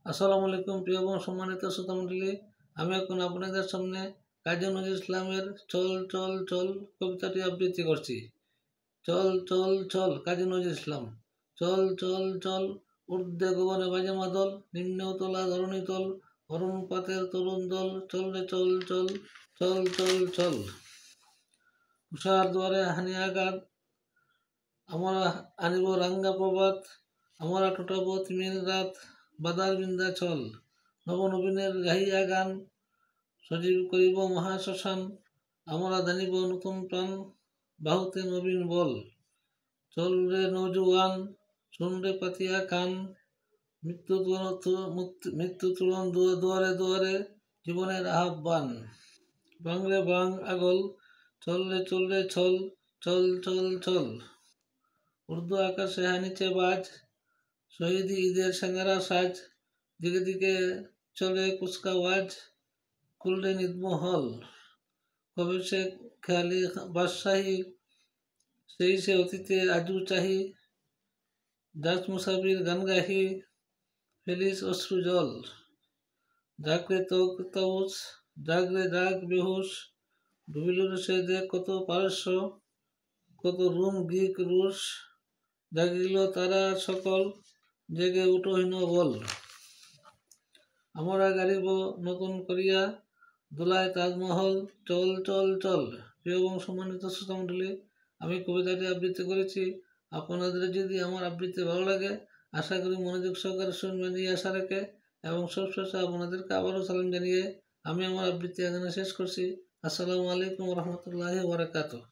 আসসালামু আলাইকুম প্রিয় এবং সম্মানিত শ্রোতামণ্ডলী। আমি এখন আপনাদের সামনে কাজী নজরুল ইসলামের চল চল চল কবিতাটি আবৃত্তি করছি। চল চল চল কাজী নজরুল ইসলাম। চল চল চল ঊর্ধ্বে গগনে বাজে মাদল, নিম্নে তোলা ধরণী তল, অরুণ পাতের তরুণ দল, চল রে চল চল চল চল চল। উষার দুয়ারে হানি আঘাত, আমরা আনিব রাঙ্গা প্রভাত, আমরা টোটাব তিমির রাত, বাদার বিন্দা চল, নবনবীনের গাহিয়া গান, সজীব করিব মহাশ্মশান, আমরা দানিব নতুন প্রাণ, বাহুতে নবীন বল। চল রে নৌজওয়ান, শুন রে পাতিয়া কান, মৃত্যু তুলন দুয়ারে দুয়ারে, জীবনের আহ্বান। বাং রে বাং আগল, চল রে চল, চল চল চল। উর্দু আকাশে হানিচে বাজ, শহীদি ঈদের সাঙ্গারা সাজ, দিকে দিকে চলে কুচকাওয়াজ, কুলরে নিদমহল। কবে সে খেয়ালি বাদশাহী, সেই সে অতীতে আজু চাহি, জাজ মুসাফির গান গাহি, ফেলিস অশ্রু জল। জাগরে তৌস, জাগরে জাগ বেহুশ, ডুবিলুর সে দেখ কত পারস্য, কত রুম গ্রিক রুশ, জাগিল তারা সকল, জেগে উঠোহীন বল। আমরা গাড়িব নতুন করিয়া, দোলায় তাজমহল, চল চল চল। প্রিয় এবং সম্মানিত শ্রোতামণ্ডলী, আমি কবিতাটি আবৃত্তি করেছি। আপনাদের যদি আমার আবৃত্তি ভালো লাগে, আশা করি মনোযোগ সহকারে শুনবেন এই আশা রেখে, এবং সবশেষে আপনাদেরকে আবারও সালাম জানিয়ে আমি আমার আবৃত্তি এখানে শেষ করছি। আসসালামু আলাইকুম রহমতুল্লাহি ওয়া বারাকাতুহু।